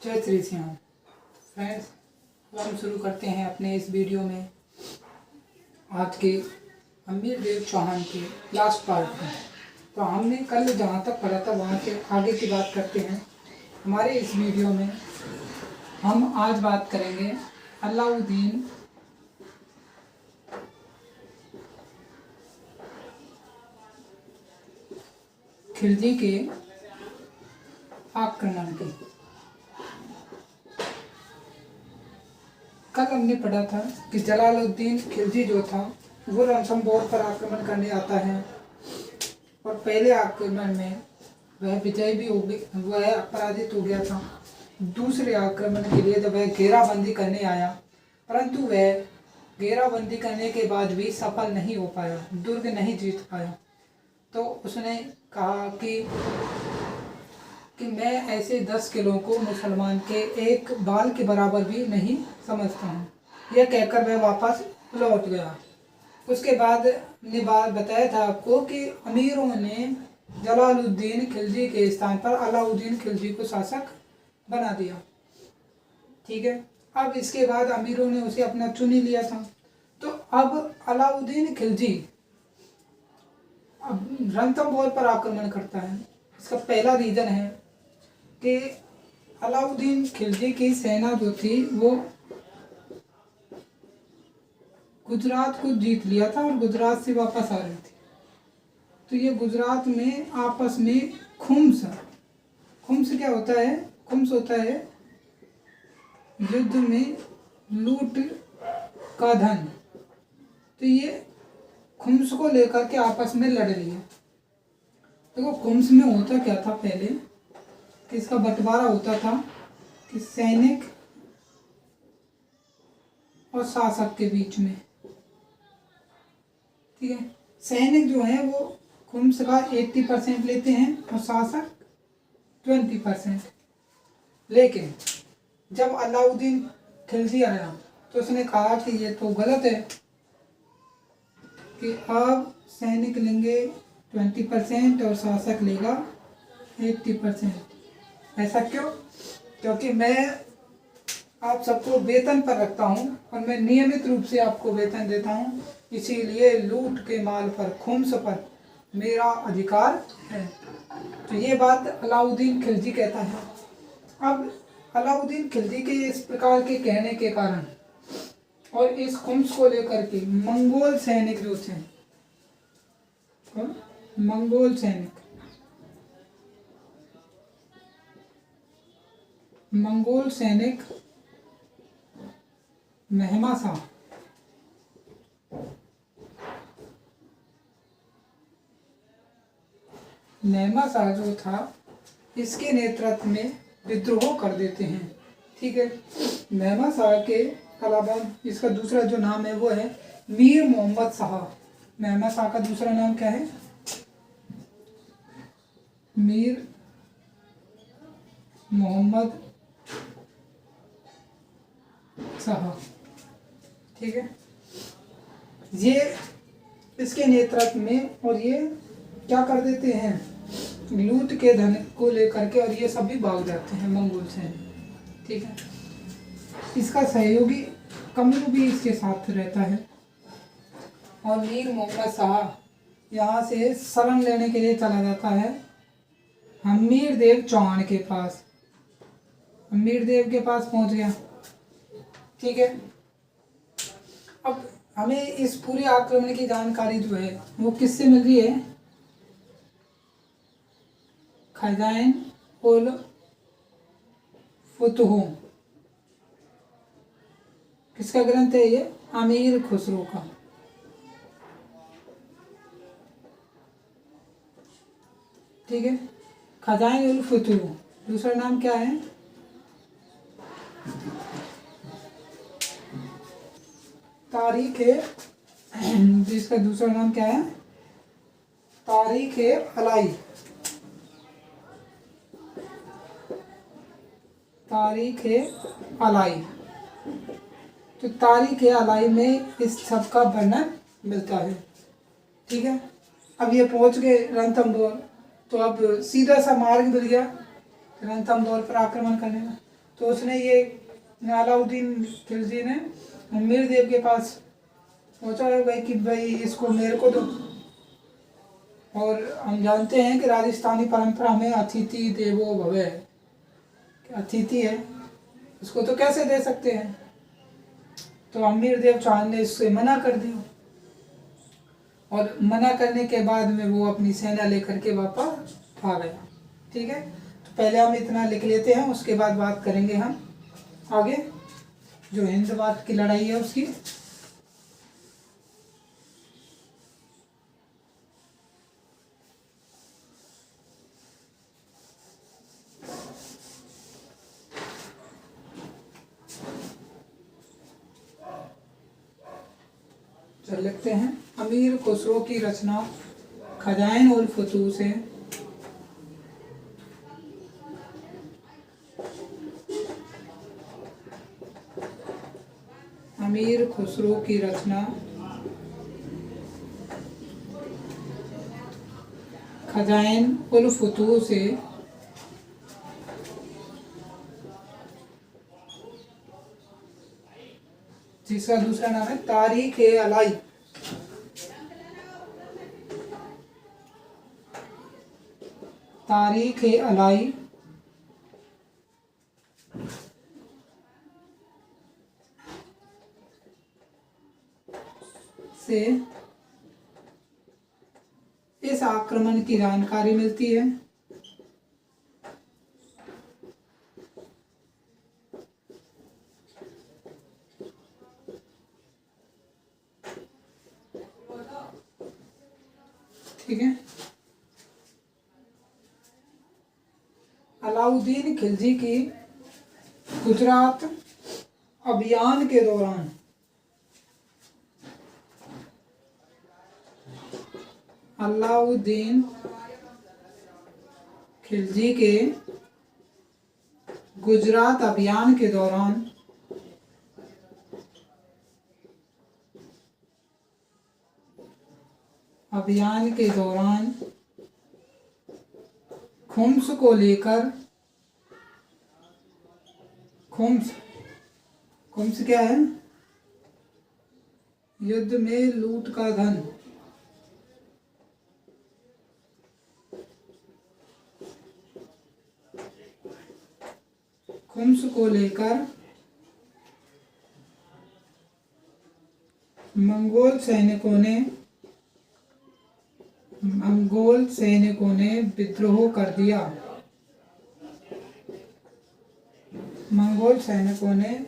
जय श्री श्याम फ्रेंड्स, हम शुरू करते हैं अपने इस वीडियो में आज के अमीर देव चौहान के लास्ट पार्ट में। तो हमने कल जहाँ तक पढ़ा था वहाँ से आगे की बात करते हैं। हमारे इस वीडियो में हम आज बात करेंगे अलाउद्दीन खिलजी के आक्रमण की। कल हमने पढ़ा था कि जलालुद्दीन खिलजी जो था वो रणथंभौर पर आक्रमण करने आता है और पहले आक्रमण में वह विजयी भी हो गया, वह पराजित हो गया था। दूसरे आक्रमण के लिए जब वह घेराबंदी करने आया, परंतु वह घेराबंदी करने के बाद भी सफल नहीं हो पाया, दुर्ग नहीं जीत पाया। तो उसने कहा कि मैं ऐसे 10 किलों को मुसलमान के एक बाल के बराबर भी नहीं समझता हूँ। यह कहकर वह वापस लौट गया। उसके बाद ने बात बताया था आपको कि अमीरों ने जलालुद्दीन खिलजी के स्थान पर अलाउद्दीन खिलजी को शासक बना दिया। ठीक है, अब इसके बाद अमीरों ने उसे अपना चुन ही लिया था। तो अब अलाउद्दीन खिलजी अब रणथंभौर पर आक्रमण करता है। इसका पहला रीज़न है कि अलाउद्दीन खिलजी की सेना जो थी वो गुजरात को जीत लिया था और गुजरात से वापस आ रही थी। तो ये गुजरात में आपस में खुम्स क्या होता है? खुम्स होता है युद्ध में लूट का धन। तो ये खुम्स को लेकर के आपस में लड़ लिए। देखो खुम्स में होता क्या था पहले कि इसका बंटवारा होता था कि सैनिक और शासक के बीच में। ठीक है, सैनिक जो है वो खुम्स का 80% लेते हैं और शासक 20%। लेकिन जब अलाउद्दीन खिलजी आया तो उसने कहा कि ये तो गलत है कि अब सैनिक लेंगे 20% और शासक लेगा 80%। ऐसा क्यों? क्योंकि मैं आप सबको वेतन पर रखता हूँ और मैं नियमित रूप से आपको वेतन देता हूँ, इसीलिए लूट के माल पर, खुम्स पर मेरा अधिकार है। तो ये बात अलाउद्दीन खिलजी कहता है। अब अलाउद्दीन खिलजी के इस प्रकार के कहने के कारण और इस खुम्स को लेकर के मंगोल सैनिक जो थे, मंगोल सैनिक मेहमा शाह जो था इसके नेतृत्व में विद्रोह कर देते हैं। ठीक है, मेहमा शाह के अलावा इसका दूसरा जो नाम है वो है मीर मोहम्मद शाह। मेहमा शाह का दूसरा नाम क्या है? मीर मोहम्मद शाह। ठीक है, ये इसके नेतृत्व में, और ये क्या कर देते हैं, लूट के धन को लेकर के, और ये सब भी भाग जाते हैं मंगोल से। ठीक है, इसका सहयोगी कमरू भी इसके साथ रहता है और मीर मोहम्मद शाह यहाँ से शरण लेने के लिए चला जाता है अमीर देव चौहान के पास। अमीर देव के पास पहुँच गया। ठीक है, अब हमें इस पूरे आक्रमण की जानकारी जो है वो किससे मिल रही है? खजाइन उल फुतूह। किसका ग्रंथ है ये? अमीर खुसरो का। ठीक है, खजाइन उल फुतूह। दूसरा नाम क्या है? तारीख है, जिसका दूसरा नाम क्या है? तारीख है अलाई। तारीख है अलाई। तो तारीख है अलाई में इस सब का वर्णन मिलता है। ठीक है, अब ये पहुंच गए रणथंभौर, तो अब सीधा सा मार्ग मिल गया रणथंभौर पर आक्रमण करने का। तो उसने ये अलाउद्दीन खिलजी ने अमीर देव के पास सोचा है भाई कि भाई इसको मेरे को दो। और हम जानते हैं कि राजस्थानी परंपरा में अतिथि देवो भव है, अतिथि है, उसको तो कैसे दे सकते हैं। तो अमीर देव चौहान ने इससे मना कर दिया, और मना करने के बाद में वो अपनी सेना लेकर के वापस आ गया। ठीक है, तो पहले हम इतना लिख लेते हैं, उसके बाद बात करेंगे हम आगे जो हिंद भारत की लड़ाई है उसकी। चल लिखते हैं, अमीर खुसरो की रचना खजाइन उल फतूह से अमीर खुसरो की रचना खजाइन उल फतूह से जिसका दूसरा नाम है तारीख ए अलाई। तारीख ए अलाई से इस आक्रमण की जानकारी मिलती है। ठीक है, अलाउद्दीन खिलजी की गुजरात अभियान के दौरान अलाउद्दीन खिलजी के गुजरात अभियान के दौरान खुम्स को लेकर, खुम्स क्या है, युद्ध में लूट का धन, खुम्स को लेकर मंगोल सैनिकों ने विद्रोह कर दिया। मंगोल सैनिकों ने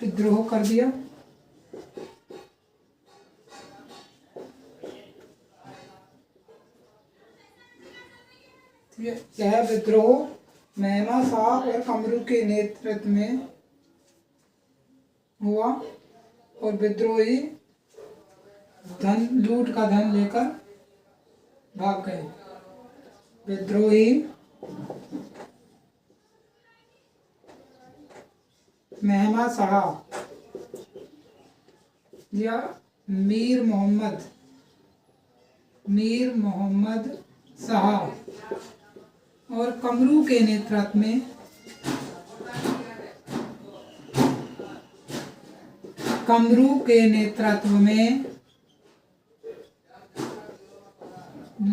विद्रोह कर दिया। यह विद्रोह मेहमा शाह और कमरू के नेतृत्व में हुआ, और विद्रोही लूट का धन लेकर भाग गए। विद्रोही मेहमा शाह या मीर मोहम्मद शाह और कमरू के नेतृत्व में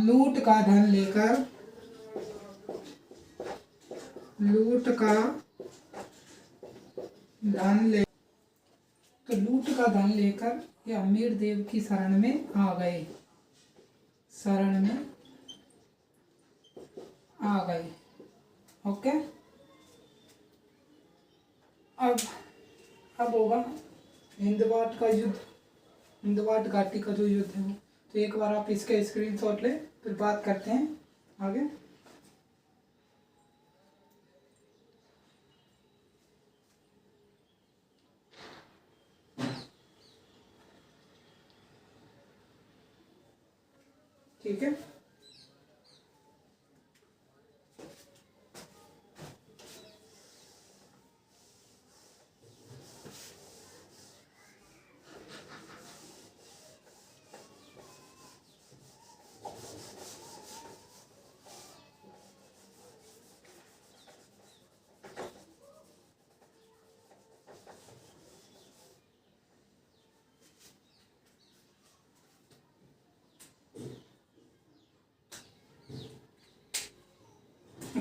लूट का धन लेकर ये अमीर देव की शरण में आ गए। ओके, अब होगा हिंदवाट घाटी का जो युद्ध है। तो एक बार आप इसका स्क्रीनशॉट ले, फिर बात करते हैं आगे। ठीक है,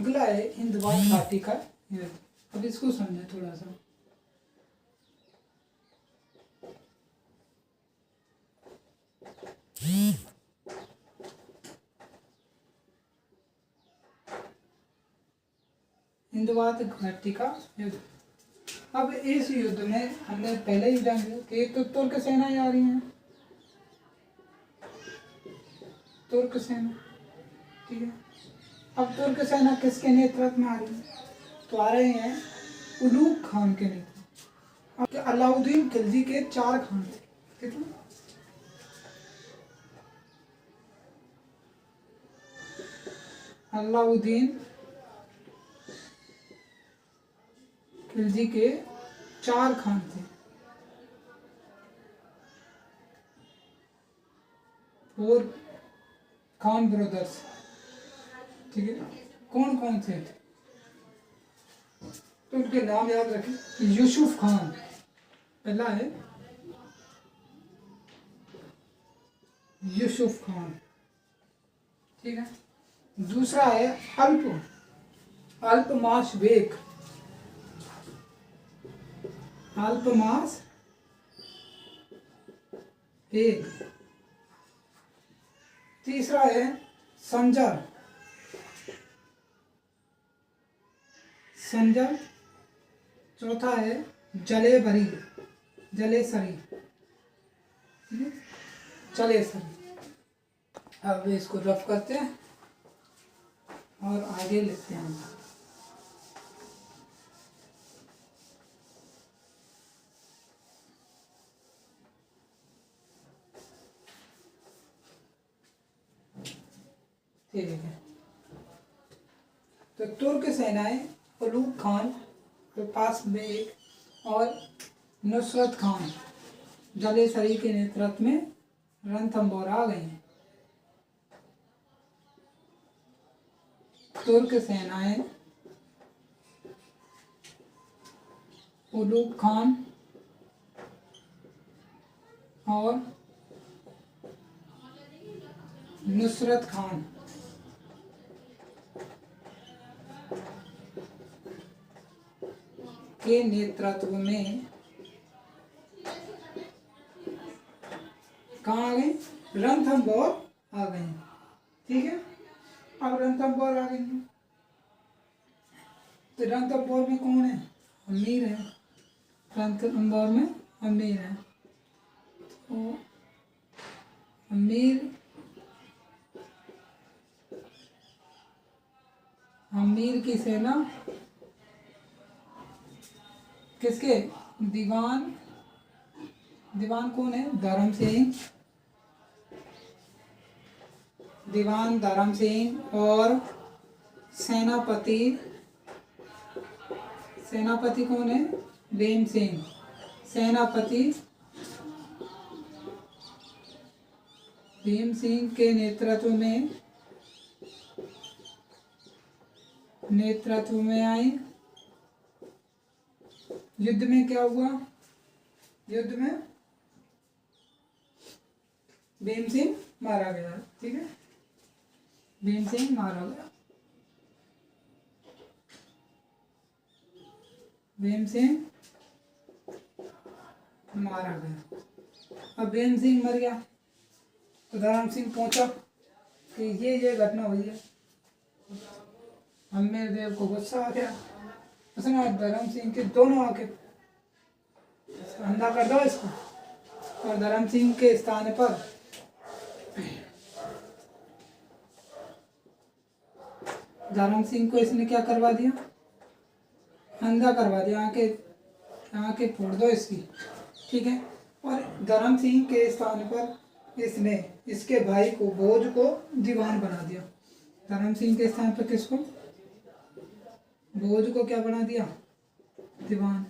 अगला है हिंदवाड़ घाटी का युद्ध। अब इसको समझे थोड़ा सा। हिंदवाड़ घाटी का युद्ध। अब इस युद्ध में हमने पहले ही जान लिया कि एक तो तुर्क सेनाएं आ रही हैं, तुर्क सेना, ठीक है। अब तुर्क सेना किसके नेतृत्व में आ रही है? तो आ रहे हैं उलूग खान के नेतृत्व। अब अलाउद्दीन खिलजी के 4 खान थे, कितने? अलाउद्दीन खिलजी के 4 खान थे। 4 खान ब्रदर्स, ठीक है। कौन कौन से थे तो उनके नाम याद रखें। यूसुफ खान पहला है, यूसुफ खान, ठीक है। दूसरा है अल्पमास बेग, अल्पमास बेग। तीसरा है संजर, चौथा है जलेसरी। अब इसको रफ करते हैं और आगे लिखते हैं। ठीक है। तो तुर्क सेनाएं उलूग खान के पास बेग और नुसरत खान जलेसरी के नेतृत्व में रणथंभौर आ गई हैं। तुर्क सेनाएं उलूग खान और नुसरत खान के नेतृत्व में कहाँ आ गए? रणथंभौर आ गए, ठीक है। अब रणथंभौर आ गई हैं तो रणथंभौर में कौन है? अमीर है। रणथंभौर में अमीर है, तो अमीर की सेना किसके? दीवान कौन है? धर्म सिंह, दीवान धर्म सिंह और सेनापति कौन है? भीम सिंह। सेनापति भीम सिंह के नेतृत्व में आए। युद्ध में क्या हुआ? युद्ध में भीम सिंह मारा गया, ठीक है। भीम सिंह मारा गया, भीम सिंह मारा गया। अब भीम सिंह मर गया तो धर्म सिंह पहुंचा कि ये घटना हुई है। हमें देव को गुस्सा आ गया, उसने धर्म सिंह के दोनों आके अंधा कर दो इसको। और धर्म सिंह के स्थान पर धर्म सिंह को इसने क्या करवा दिया? अंधा करवा दिया। आके फोड़ दो इसकी, ठीक है। और धर्म सिंह के स्थान पर इसने इसके भाई को भोज को दीवान बना दिया। धर्म सिंह के स्थान पर किसको? भोज को क्या बना दिया? दीवान।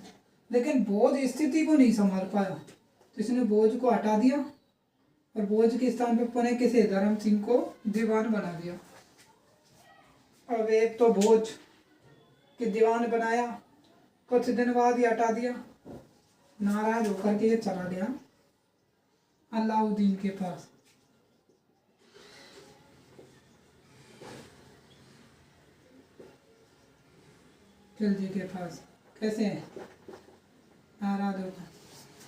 लेकिन भोज स्थिति को नहीं संभाल पाया तो इसने भोज को हटा दिया और भोज के स्थान पर पुनः किसे? धर्म सिंह को दीवान बना दिया। अब एक तो भोज के दीवान बनाया, कुछ दिन बाद ही हटा दिया। नाराज होकर के ये चला गया अलाउद्दीन के पास। खिलजी के पास। कैसे नाराज होगा।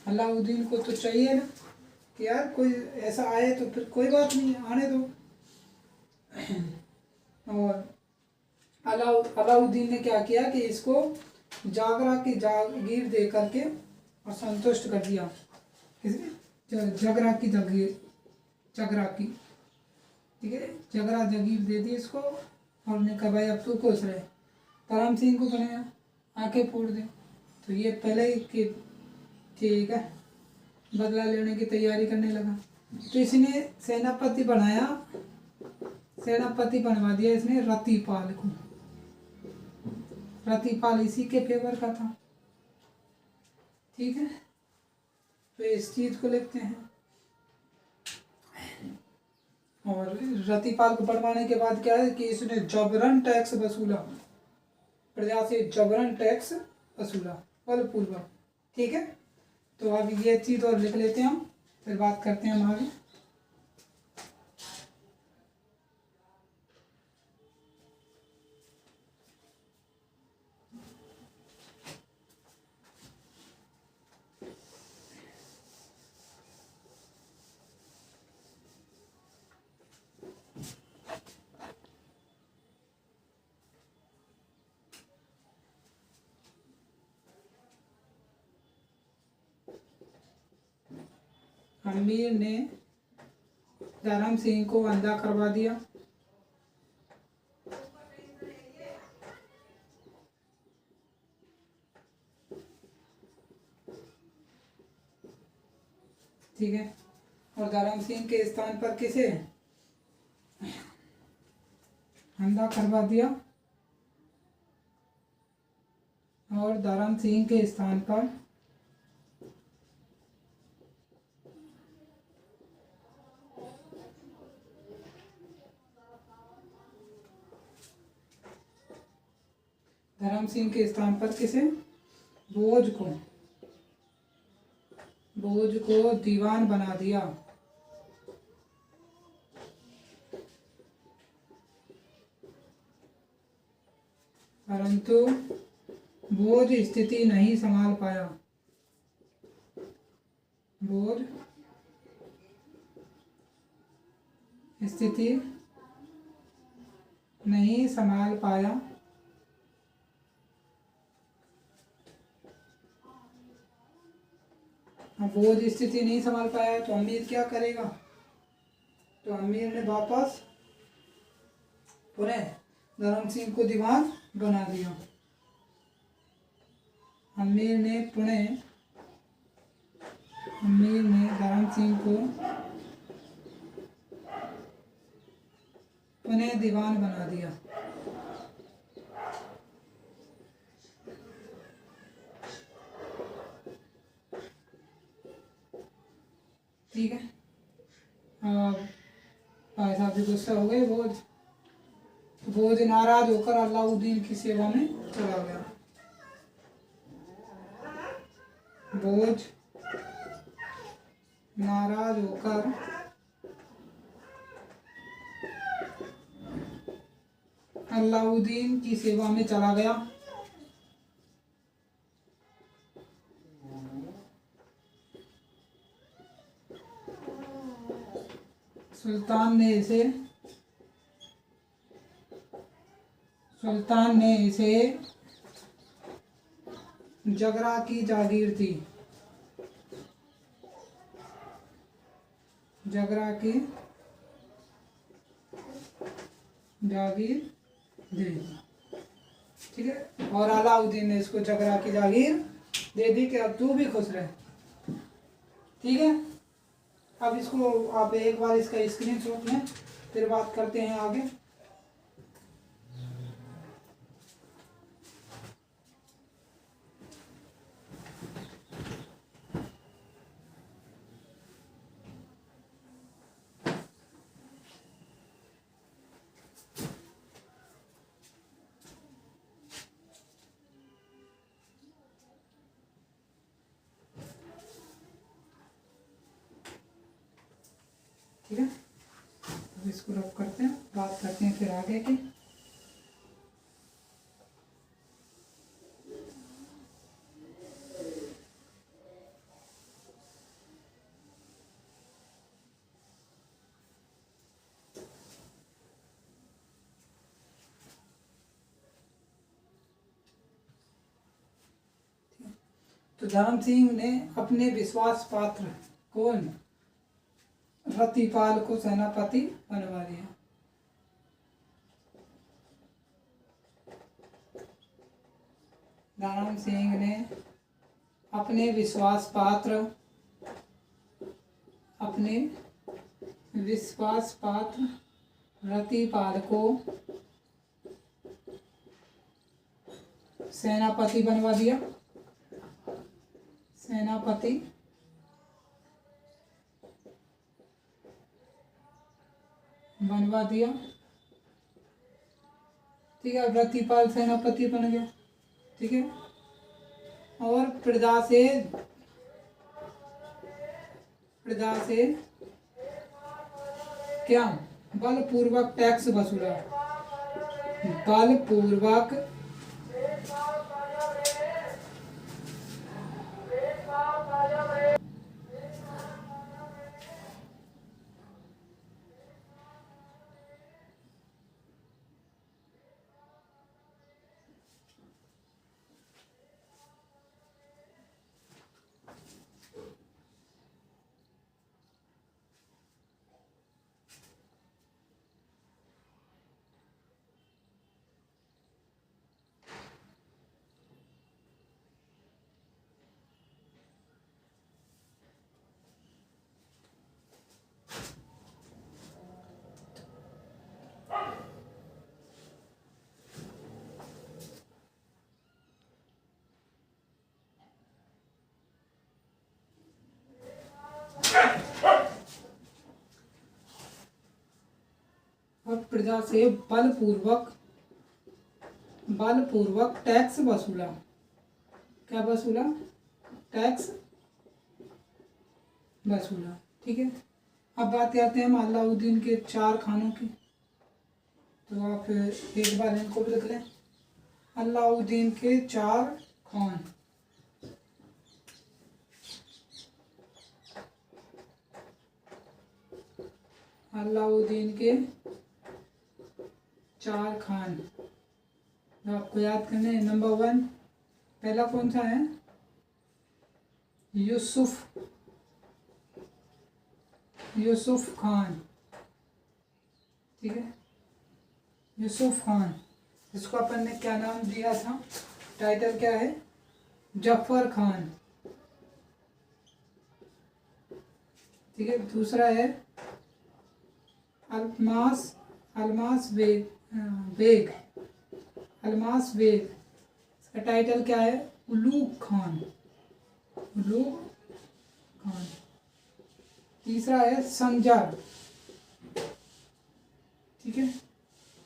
अलाउद्दीन को तो चाहिए ना कि यार कोई ऐसा आए तो फिर कोई बात नहीं, आने दो। और अलाउद्दीन ने क्या किया कि इसको जागरा की जागीर दे करके और संतुष्ट कर दिया। जगरा की जागीर, जगरा की, ठीक है, जगरा जागीर दे दी इसको। और ने कहा भाई अब तू खुश रहे। धर्म सिंह को बनाया आंखें फोड़ दे। तो ये पहले ही कि ठीक है बदला लेने की तैयारी करने लगा। तो इसने सेनापति बनाया, सेनापति बनवा दिया इसने रतिपाल को। रतिपाल इसी के फेवर का था, ठीक है। तो इस चीज को लिखते हैं। और रतिपाल को बनवाने के बाद क्या है कि इसने जबरन टैक्स वसूला, प्रजा से जबरन टैक्स वसूला बलपूर्वक, ठीक है। तो अब ये चीज और लिख लेते हैं हम, फिर बात करते हैं हम आगे। अमीर ने धर्म सिंह को अंधा करवा दिया। ठीक है। और धर्म सिंह के स्थान पर किसे अंधा करवा दिया। और धर्म सिंह के स्थान पर धर्म सिंह के स्थान पर किसे बोझ को दीवान बना दिया। परंतु बोझ स्थिति नहीं संभाल पाया। बोझ स्थिति नहीं संभाल पाया। बोझ स्थिति नहीं संभाल पाया तो अमीर क्या करेगा। तो अमीर ने वापस पुनः धर्म सिंह को दीवान बना दिया। अमीर ने धर्म सिंह को पुनः दीवान बना दिया। ठीक है। भाई साहब भी गुस्सा हो गए। बोझ नाराज होकर अलाउद्दीन की सेवा में चला गया। बोझ नाराज होकर अलाउद्दीन की सेवा में चला गया। सुल्तान ने इसे जगरा की जागीर थी। जगरा की जागीर दे दी, ठीक है। और अलाउद्दीन ने इसको जगरा की जागीर दे दी कि अब तू भी खुश रहे, ठीक है। अब इसको आप एक बार इसका स्क्रीनशॉट लें, फिर बात करते हैं आगे। ठीक है, अब इसको रब करते हैं, बात करते हैं फिर आगे की। तो धर्म सिंह ने अपने विश्वास पात्र कौन रतिपाल को सेनापति बनवा दिया। धर्म सिंह ने अपने विश्वास पात्र रतिपाल को सेनापति बनवा दिया। सेनापति बनवा दिया। ठीक है, रतिपाल सेनापति बन गया। ठीक है, और प्रजा से क्या बलपूर्वक टैक्स वसूला। बलपूर्वक प्रजा से बलपूर्वक टैक्स वसूला। क्या वसूला? टैक्स वसूला। ठीक है, अब बात करते हैं हम अलाउद्दीन के 4 खानों की। तो आप एक बार इनको भी लिख लें। अलाउद्दीन के 4 खान। अलाउद्दीन के 4 खान तो आपको याद करने हैं। नंबर 1 पहला कौन सा है? यूसुफ खान। ठीक है, यूसुफ खान, इसको अपन ने क्या नाम दिया था? टाइटल क्या है? जफर खान। ठीक है, दूसरा है अल्मास बेग। इसका टाइटल क्या है? उलूग खान। तीसरा है संजर। ठीक है,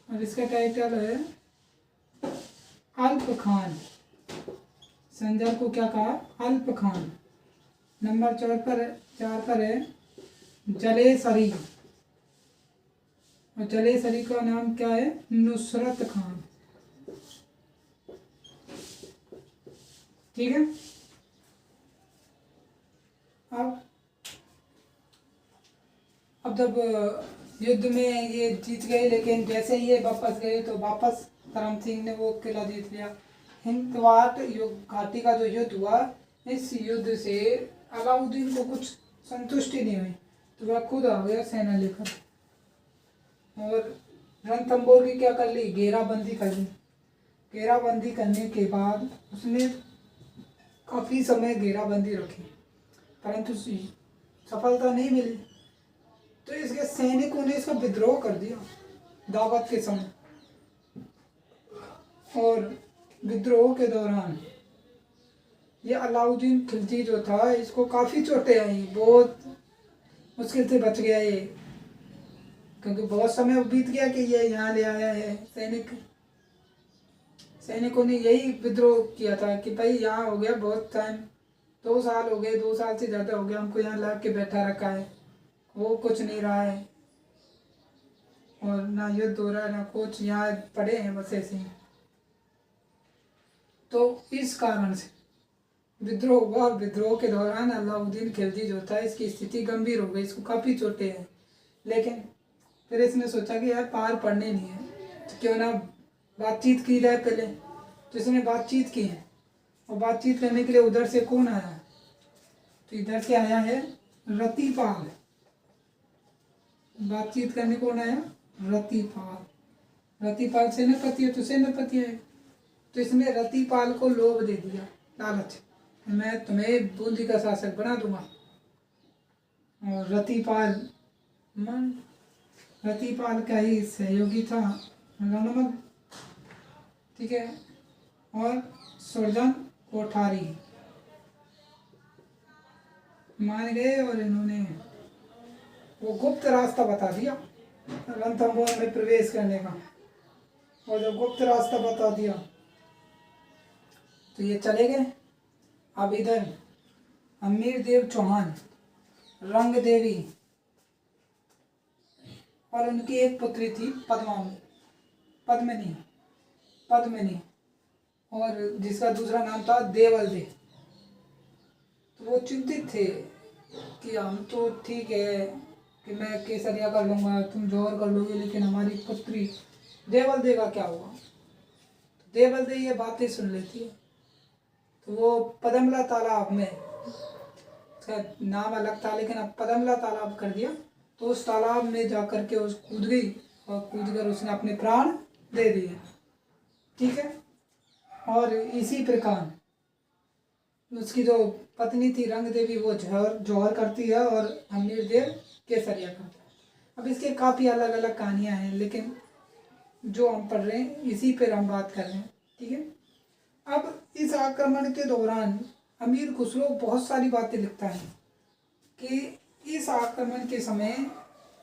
और इसका टाइटल है अल्प खान। संजर को क्या कहा? अल्प खान। नंबर 4 पर है जलेसरी, और जलेसरी का नाम क्या है? नुसरत खान। ठीक है, अब जब युद्ध में ये जीत गए, लेकिन जैसे ही ये वापस गए तो वापस धर्म सिंह ने वो किला जीत लिया। हिंदवाट घाटी का जो युद्ध हुआ, इस युद्ध से अलाउद्दीन को कुछ संतुष्टि नहीं हुई, तो वह खुद आ गया सेना लेकर और रणथंबोर की क्या कर ली? घेराबंदी कर ली। घेराबंदी करने के बाद उसने काफ़ी समय घेराबंदी रखी, परंतु सफलता नहीं मिली। तो इसके सैनिकों ने इसका विद्रोह कर दिया दावत के समय, और विद्रोह के दौरान ये अलाउद्दीन खिलजी जो था, इसको काफ़ी चोटें आई, बहुत मुश्किल से बच गया ये, क्योंकि बहुत समय बीत गया कि ये यहाँ ले आया है। सैनिकों ने यही विद्रोह किया था कि भाई यहाँ हो गया बहुत टाइम, 2 साल हो गए, 2 साल से ज़्यादा हो गया, हमको यहाँ ला के बैठा रखा है, वो कुछ नहीं रहा है, और ना युद्ध हो रहा है ना कुछ, यहाँ पड़े हैं बस ऐसे ही। तो इस कारण से विद्रोह हुआ, और विद्रोह के दौरान अलाउद्दीन खिलजी जो था, इसकी स्थिति गंभीर हो गई, इसको काफ़ी चोटें हैं। लेकिन फिर इसने सोचा कि यार पार पड़ने नहीं है, तो क्यों ना बातचीत की जाए पहले। तो इसने बातचीत की है, और बातचीत करने के लिए उधर से कौन आया? तो इधर से आया है रतिपाल। बातचीत करने कौन आया? रतिपाल। रतिपाल सेनापति है तो सेनापति है। तो इसने रतिपाल को लोभ दे दिया, लालच, मैं तुम्हें बूंदी का शासक बना दूंगा। और रतिपाल मन रतिपाल का ही सहयोगी था रणमल, ठीक है। और सुरजन कोठारी मान गए और इन्होंने वो गुप्त रास्ता बता दिया रणथंभौर में प्रवेश करने का। और जब गुप्त रास्ता बता दिया तो ये चले गए। अब इधर अमीर देव चौहान, रंग देवी और उनकी एक पुत्री थी पद्मिनी पद्मिनी और जिसका दूसरा नाम था देवल दे। तो वो चिंतित थे कि हम तो ठीक है कि मैं केसरिया कर लूँगा, तुम जौहर कर लोगे, लेकिन हमारी पुत्री देवल दे का क्या हुआ? तो देवल दे ये बातें सुन लेती है। तो वो पदमला तालाब में, उसका नाम अलग था लेकिन अब पदमला तालाब कर दिया, तो उस तालाब में जा कर के उस कूद गई और कूद कर उसने अपने प्राण दे दिए, ठीक है। और इसी प्रकार उसकी जो पत्नी थी रंग देवी वो जौहर करती है और अमीर देव केसरिया करता है। अब इसके काफ़ी अलग अलग कहानियाँ हैं, लेकिन जो हम पढ़ रहे हैं इसी पर हम बात कर रहे हैं, ठीक है। अब इस आक्रमण के दौरान अमीर खुसरो बहुत सारी बातें लिखता है कि इस आक्रमण के समय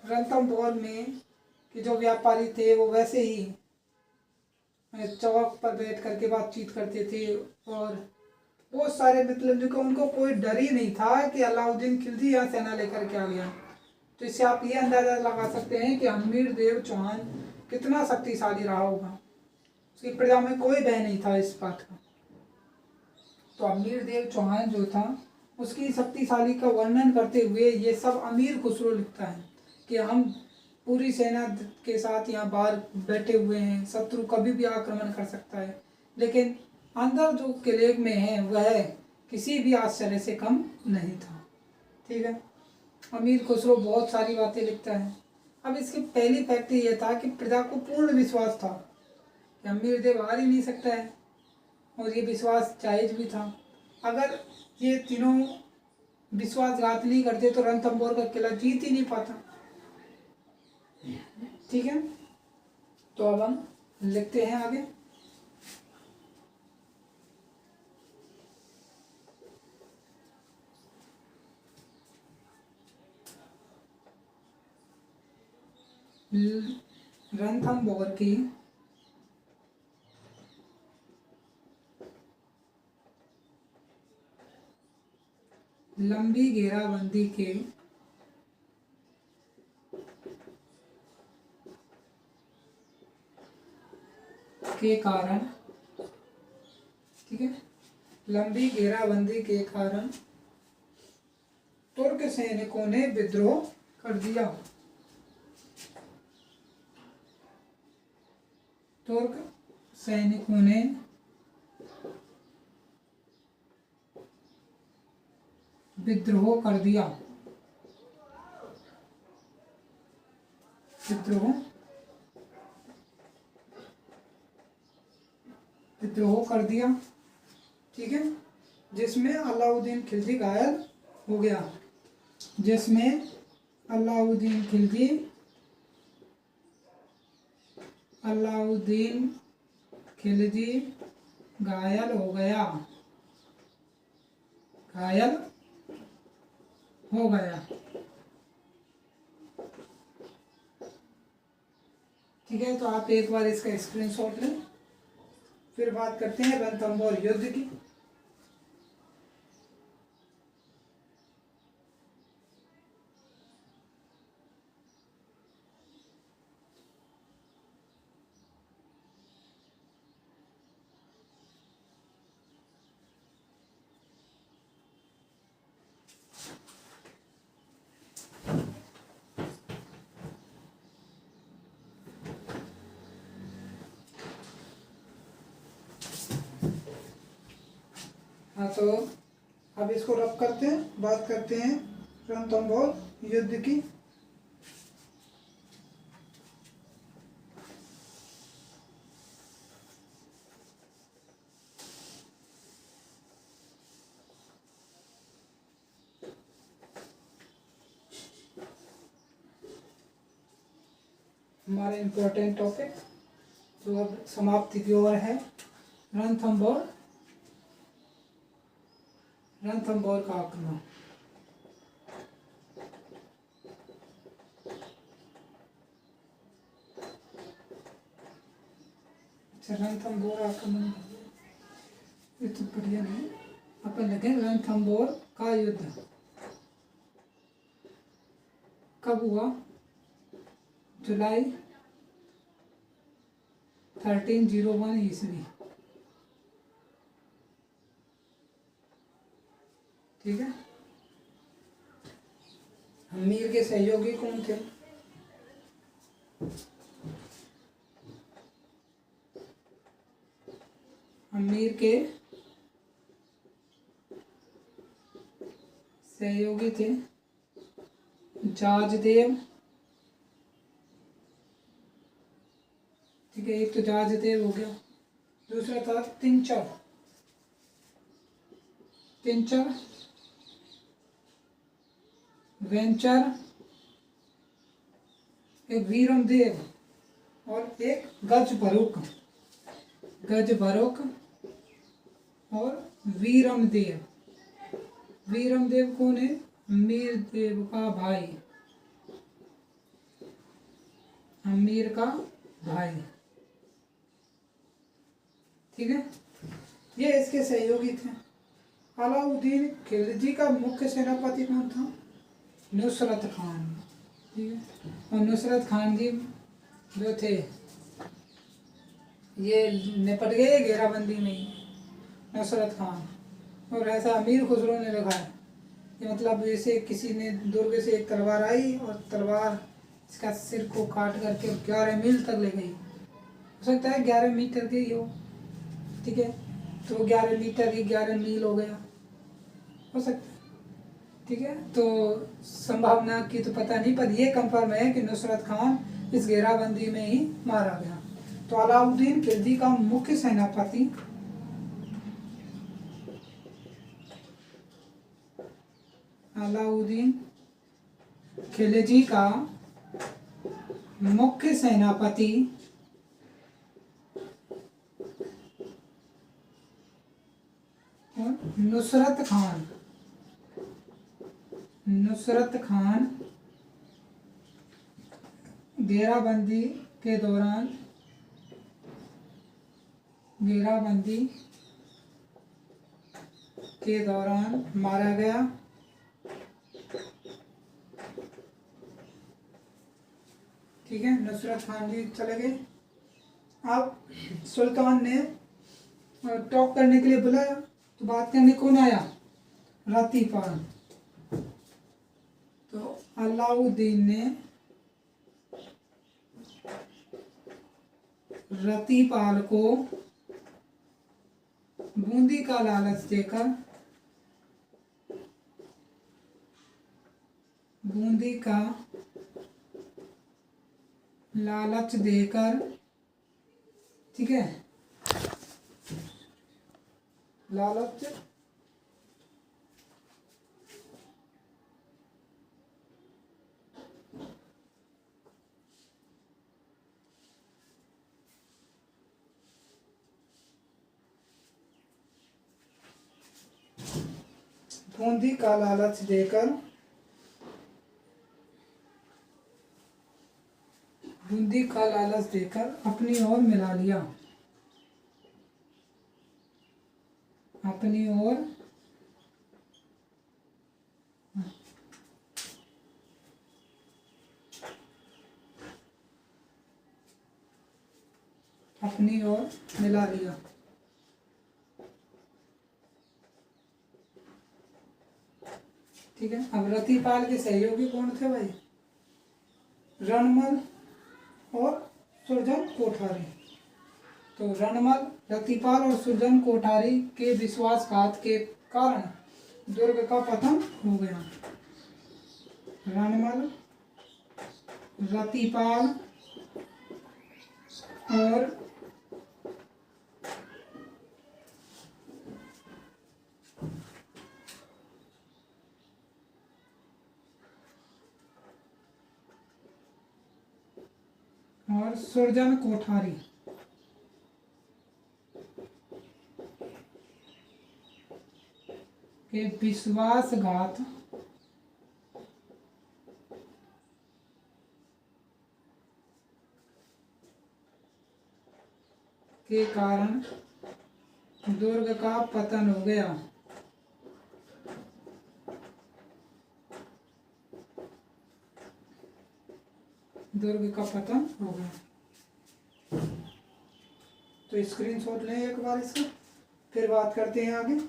रणथंभौर में कि जो व्यापारी थे वो वैसे ही चौक पर बैठ करके बातचीत करते थे और बहुत सारे मतलब जो उनको कोई डर ही नहीं था कि अलाउद्दीन खिलजी यहाँ सेना लेकर के आ गया। तो इससे आप ये अंदाजा लगा सकते हैं कि अमीर देव चौहान कितना शक्तिशाली रहा होगा। उसकी प्रजा में कोई भय नहीं था इस बात का। तो अमीर देव चौहान जो था उसकी शक्तिशाली का वर्णन करते हुए ये सब अमीर खुसरो लिखता है कि हम पूरी सेना के साथ यहाँ बाहर बैठे हुए हैं, शत्रु कभी भी आक्रमण कर सकता है, लेकिन अंदर जो किले में है वह किसी भी आश्चर्य से कम नहीं था, ठीक है। अमीर खुसरो बहुत सारी बातें लिखता है। अब इसकी पहली फैक्ट ये था कि प्रजा को पूर्ण विश्वास था कि अमीर देव हार ही नहीं सकता है, और ये विश्वास जायज भी था। अगर ये तीनों विश्वासघात नहीं करते तो रणथंभौर का किला जीत ही नहीं पाता, ठीक है। तो अब हम लिखते हैं आगे। रणथंभौर की लंबी घेराबंदी के कारण, ठीक है, लंबी घेराबंदी के कारण तुर्क सैनिकों ने विद्रोह कर दिया। तुर्क सैनिकों ने विद्रोह कर दिया। विद्रोह कर दिया, ठीक है, जिसमें अलाउद्दीन खिलजी घायल हो गया। जिसमें अलाउद्दीन खिलजी घायल हो गया। ठीक है, तो आप एक बार इसका स्क्रीनशॉट लें, फिर बात करते हैं रणथंभौर युद्ध की। हाँ, तो अब इसको रब करते हैं, बात करते हैं रणथंभौर युद्ध की। हमारे इम्पोर्टेंट टॉपिक जो अब समाप्ति की ओर है, रणथंभौर का आक्रमण। अच्छा, रणथंभौर आक्रमण ये तो बढ़िया नहीं, अपन लगे रणथंभौर का युद्ध कब हुआ? जुलाई 1301 ईस्वी। ठीक है। अमीर के सहयोगी कौन थे? अमीर के सहयोगी थे जाजदेव। ठीक है, एक तो जाजदेव हो गया, दूसरा था तिंचर, वेंचर, एक वीरमदेव और एक गजभरुक और वीरमदेव। वीरमदेव कौन है? अमीर देव का भाई, अमीर का भाई। ठीक है, ये इसके सहयोगी थे। अलाउद्दीन खिलजी का मुख्य सेनापति कौन था? नुसरत खान। ठीक है, और नुसरत खान जी जो थे ये निपट गए घेराबंदी में ही, नुसरत खान। और ऐसा अमीर खुसरो ने लिखा है कि मतलब जैसे किसी ने दुर्ग से एक तलवार आई और तलवार इसका सिर को काट करके 11 मील तक ले गई। हो सकता है 11 मीटर की हो। ठीक है, तो 11 मीटर ही 11 मील हो गया, हो सकता है। ठीक है, तो संभावना की तो पता नहीं, पर ये कंफर्म है कि नुसरत खान इस घेराबंदी में ही मारा गया। तो अलाउद्दीन खिलजी का मुख्य सेनापति अलाउद्दीन खिलजी का मुख्य सेनापति नुसरत खान घेराबंदी के दौरान मारा गया। ठीक है, नुसरत खान जी चले गए। अब सुल्तान ने टॉक करने के लिए बुलाया, तो बात करने कौन आया? रतीपाल। तो अलाउद्दीन ने रतीपाल को बूंदी का लालच देकर ठीक है, लालच बूंदी का लालच देकर अपनी ओर मिला लिया। अपनी ओर मिला लिया। ठीक है, अब रतीपाल के सहयोगी कौन थे भाई? रणमल और सुरजन कोठारी। तो रणमल रतिपाल और सुरजन कोठारी के विश्वासघात के कारण दुर्ग का पतन हो गया। रणमल, रतिपाल और सुरजन कोठारी के विश्वासघात के कारण दुर्ग का पतन हो गया। दुर्ग का पतन हो गया। तो स्क्रीनशॉट लें एक बार इसका, फिर बात करते हैं आगे।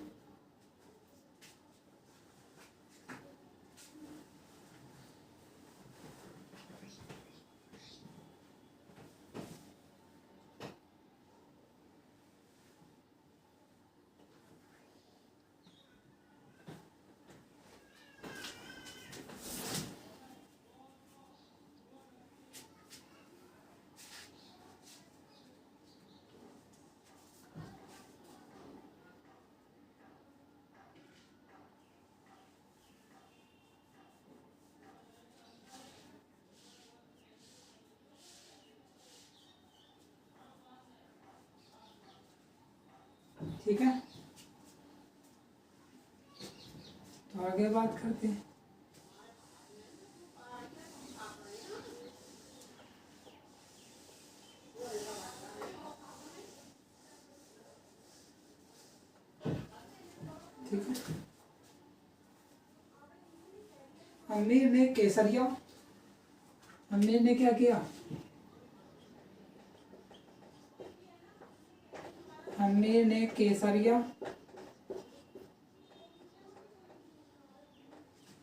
ठीक है, तो आगे बात करते हैं। ठीक है, अमीर ने केसरिया, अमीर ने क्या किया? अमीर ने केसरिया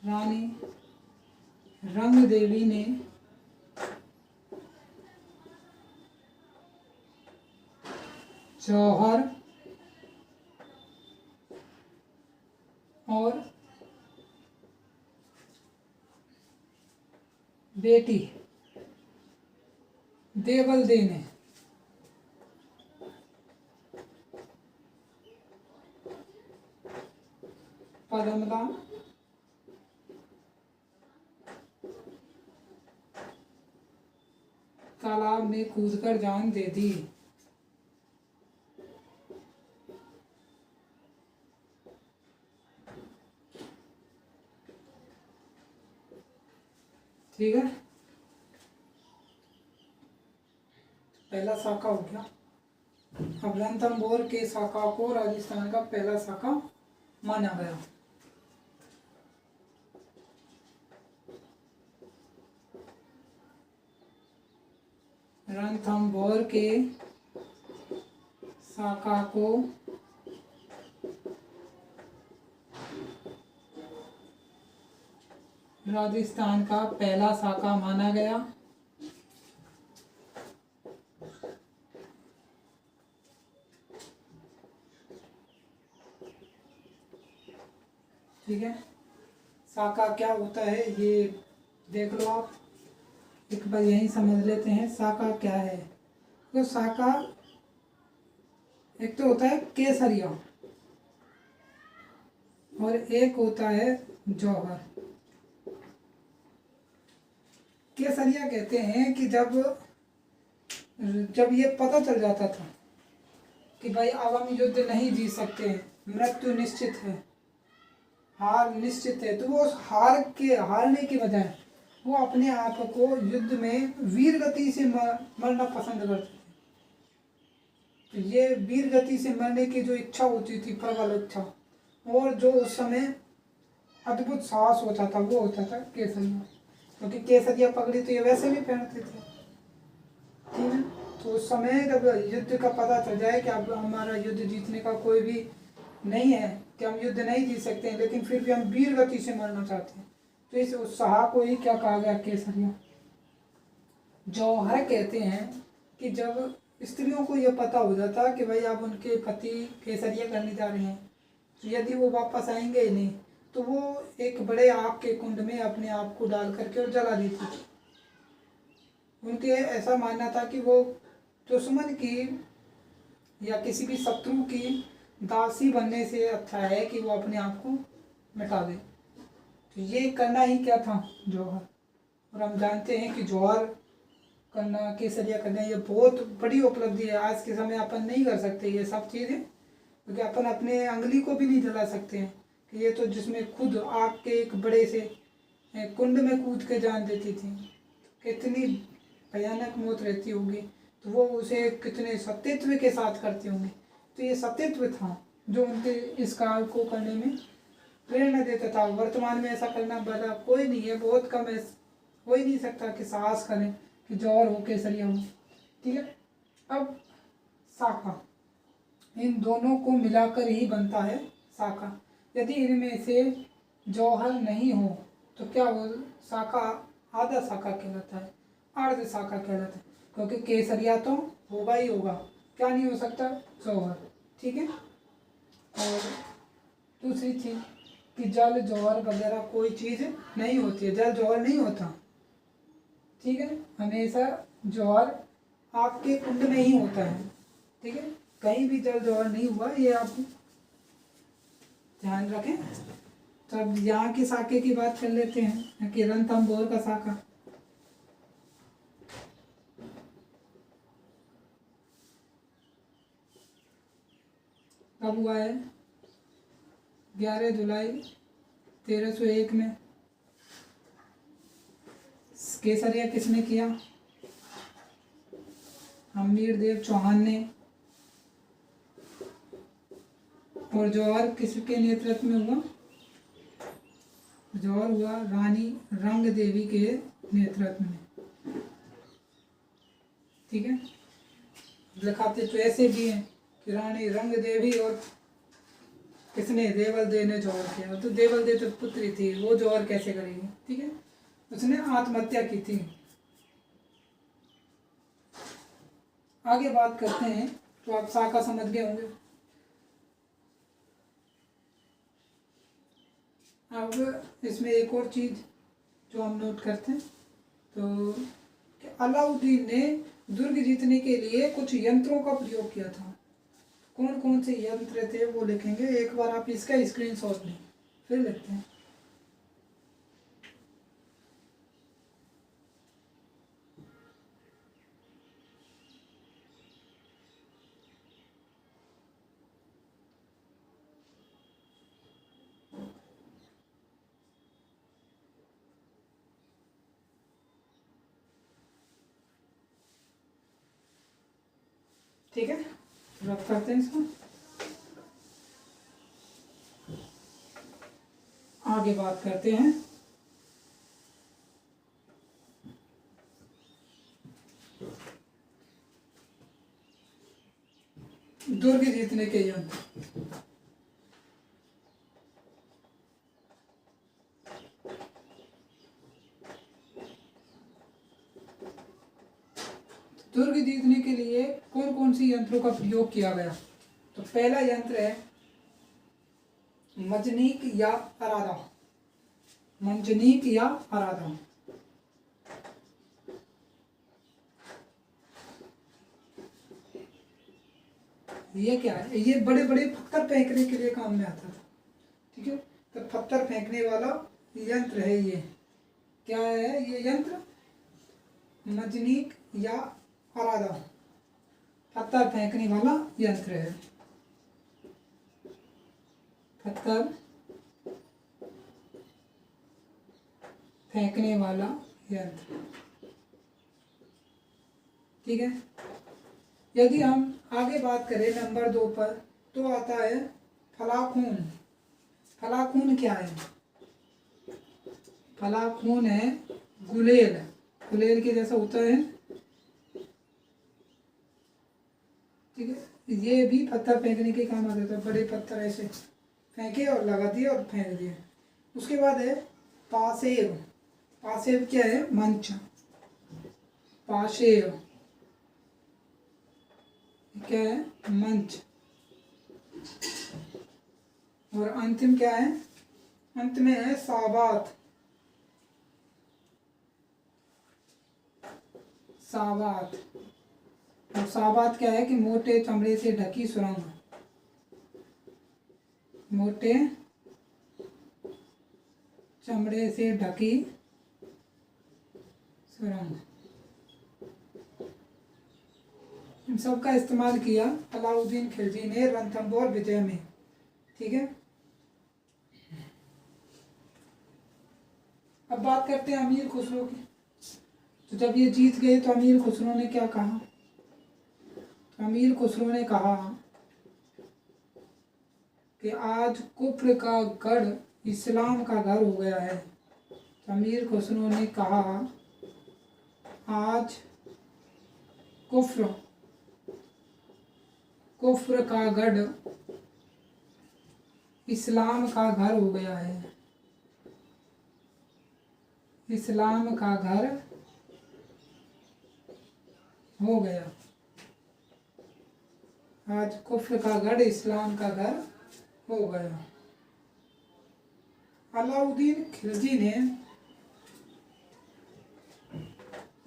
रानी रंग देवी ने जौहर और बेटी देवल दे ने पद्मला तालाब में कूदकर जान दे दी। ठीक है, पहला साका हो गया। अब रणथंभौर के साका को राजस्थान का पहला साका माना गया। रणथंभौर के साका को राजस्थान का पहला साका माना गया। ठीक है, साका क्या होता है ये देख लो आप, एक बार यही समझ लेते हैं साका क्या है। तो साका एक तो होता है केसरिया और एक होता है जौहर। केसरिया कहते हैं कि जब ये पता चल जाता था कि भाई अब हम युद्ध नहीं जीत सकते हैं, मृत्यु निश्चित है, हार निश्चित है, तो वो उस हारने की बजाय वो अपने आप को युद्ध में वीर गति से मरना पसंद करते थे। तो ये वीर गति से मरने की जो इच्छा होती थी, प्रबल इच्छा, और जो उस समय अद्भुत साहस होता था, वो होता था केसरिया। क्योंकि केसरिया पगड़ी तो ये वैसे भी पहनते थे। ठीक है, तो उस समय जब युद्ध का पता चल जाए कि अब हमारा युद्ध जीतने का कोई भी नहीं है, कि हम युद्ध नहीं जीत सकते हैं, लेकिन फिर भी हम वीर गति से मरना चाहते हैं, तो इस उत्साह को ही क्या कहा गया? केसरिया। जौहर कहते हैं कि जब स्त्रियों को यह पता हो जाता कि भाई आप उनके पति केसरिया करने जा रहे हैं, तो यदि वो वापस आएंगे ही नहीं तो वो एक बड़े आग के कुंड में अपने आप को डाल करके और जला देती थी। उनके ऐसा मानना था कि वो दुश्मन की या किसी भी शत्रु की दासी बनने से अच्छा है कि वो अपने आप को मिटा दे। तो ये करना ही क्या था, जौहर। और हम जानते हैं कि जौहर करना, केसरिया करना, ये बहुत बड़ी उपलब्धि है। आज के समय अपन नहीं कर सकते ये सब चीज़ें, क्योंकि अपन अपने अंगुली को भी नहीं जला सकते हैं कि ये तो जिसमें खुद आग के एक बड़े से कुंड में कूद के जान देती थी, कितनी भयानक मौत रहती होगी, तो वो उसे कितने सत्यत्व के साथ करते होंगे। तो ये सत्यत्व था जो उनके इस कार्य को करने में प्रेरणा देता था। वर्तमान में ऐसा करना वाला कोई नहीं है, बहुत कम है, हो ही नहीं सकता कि साहस करें कि जौहर हो केसरिया हो। ठीक है। अब शाखा, इन दोनों को मिलाकर ही बनता है शाखा। यदि इनमें से जौहर नहीं हो तो क्या वो शाखा आधा शाखा कहलाता है, अर्ध शाखा कहलाता है, क्योंकि केसरिया तो होगा ही होगा, क्या नहीं हो सकता, जौहर। ठीक है। और दूसरी चीज कि जल जौहर वगैरह कोई चीज़ नहीं होती है, जल जौहर नहीं होता। ठीक है। हमेशा जौहर आग के कुंड में ही होता है। ठीक है। कहीं भी जल जौहर नहीं हुआ, ये आप ध्यान रखें। तो अब यहाँ की शाखे की बात कर लेते हैं कि रणथंभौर का शाखा। कब हुआ है? 11 जुलाई 1301 में। केसरिया किसने किया? हमीर देव चौहान ने। और जौहर किसके नेतृत्व में हुआ? जौहर हुआ रानी रंग देवी के नेतृत्व में। ठीक है। लिखाते तो ऐसे भी हैं कि रानी रंग देवी और किसने, देवल देव ने जौहर किया। तो देवल देव तो पुत्री थी, वो जौहर कैसे करेगी? ठीक है। उसने आत्महत्या की थी। आगे बात करते हैं, तो आप शाखा समझ गए होंगे। अब इसमें एक और चीज जो हम नोट करते हैं, तो अलाउद्दीन ने दुर्ग जीतने के लिए कुछ यंत्रों का प्रयोग किया था। कौन कौन से यंत्र थे वो लिखेंगे। एक बार आप इसका स्क्रीनशॉट लें, फिर लिखते हैं। ठीक है। रब करते हैं इसको, आगे बात करते हैं। दुर्ग जीतने के यंत्र। दुर्ग जीतने के लिए कौन कौन सी यंत्रों का प्रयोग किया गया? तो पहला यंत्र है मंजनीक या अरादा। मंजनीक या अरादा। ये क्या है? ये बड़े बड़े पत्थर फेंकने के लिए काम में आता था। ठीक है। तो पत्थर फेंकने वाला यंत्र है ये। क्या है ये यंत्र? मंजनीक या अरादा, पत्थर फेंकने वाला यंत्र है। पत्थर फेंकने वाला यंत्र। ठीक है। यदि हम आगे बात करें नंबर 2 पर, तो आता है फलाखून। फलाखून क्या है? फलाखून है गुलेल। गुलेल के जैसा होता है। ठीक है। ये भी पत्थर फेंकने के काम आता था। बड़े पत्थर ऐसे फेंके और लगा दिए और फेंक दिए। उसके बाद है पासेव। पासेव क्या है? मंच। पासेव क्या है? मंच। और अंतिम क्या है? अंत में है साबात। साबात। और साबात क्या है कि मोटे चमड़े से ढकी सुरंग। मोटे चमड़े से ढकी सुरंग। इन सब का इस्तेमाल किया अलाउद्दीन खिलजी ने रणथंभौर विजय में। ठीक है, अब बात करते हैं अमीर खुसरो की। तो जब ये जीत गए तो अमीर खुसरो ने क्या कहा? तो अमीर खुसरो ने कहा कि आज कुफ्र का गढ़ इस्लाम का घर हो गया है। तो अमीर खुसरो ने कहा आज कुफ्र का गढ़ इस्लाम का घर हो गया है। इस्लाम का घर हो गया। आज कुफ्र का गढ़ इस्लाम का घर हो गया। अलाउद्दीन खिलजी ने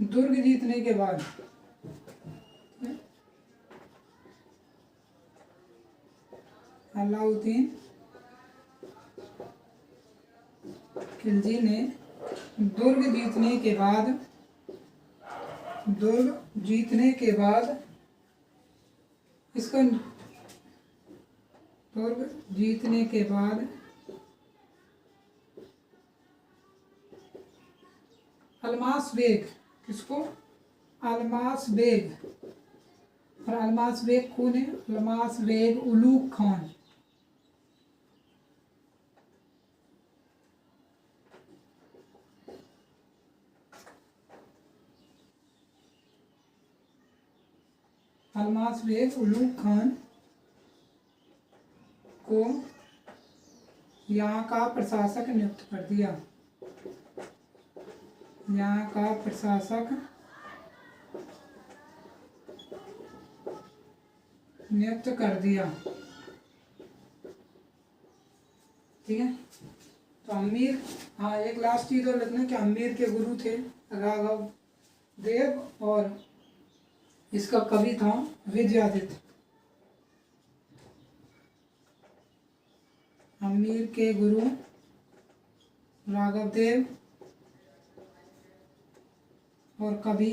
दुर्ग जीतने के बाद अलाउद्दीन खिलजी ने दुर्ग जीतने के बाद इसको दुर्ग जीतने के बाद अल्मास बेग, किसको? अल्मास बेग। और अल्मास बेग कौन है? अल्मास बेग उलूग खान। अल्मास बेग उलूग खान को यहाँ का प्रशासक नियुक्त कर दिया। यहाँ का प्रशासक नियुक्त कर दिया। ठीक है, तो अमीर, हाँ एक लास्ट चीज और लिखना कि अमीर के गुरु थे राघव देव और इसका कवि था विजयादित्य। अमीर के गुरु राघव देव और कवि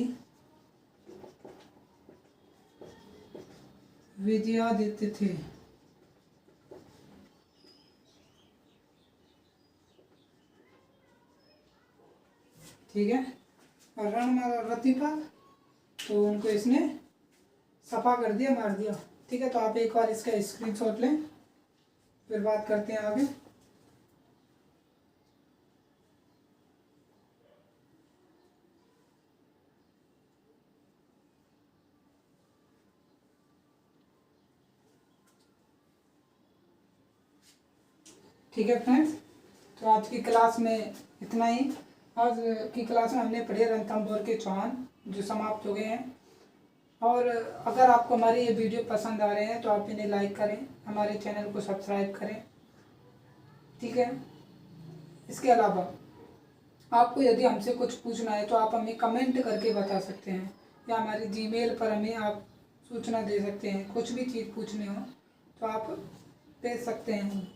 विजयादित्य थे। ठीक है, और रणरतिपा तो उनको इसने सफा कर दिया, मार दिया। ठीक है, तो आप एक बार इसका स्क्रीनशॉट लें, फिर बात करते हैं आगे। ठीक है फ्रेंड्स, तो आज की क्लास में इतना ही। आज की क्लास में हमने पढ़े रणथंभौर के चौहान जो समाप्त हो गए हैं। और अगर आपको हमारे ये वीडियो पसंद आ रहे हैं तो आप इन्हें लाइक करें, हमारे चैनल को सब्सक्राइब करें। ठीक है, इसके अलावा आपको यदि हमसे कुछ पूछना है तो आप हमें कमेंट करके बता सकते हैं, या हमारी जीमेल पर हमें आप सूचना दे सकते हैं। कुछ भी चीज़ पूछनी हो तो आप भेज सकते हैं।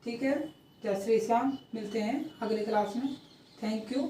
ठीक है, जय श्री श्याम, मिलते हैं अगली क्लास में। Thank you.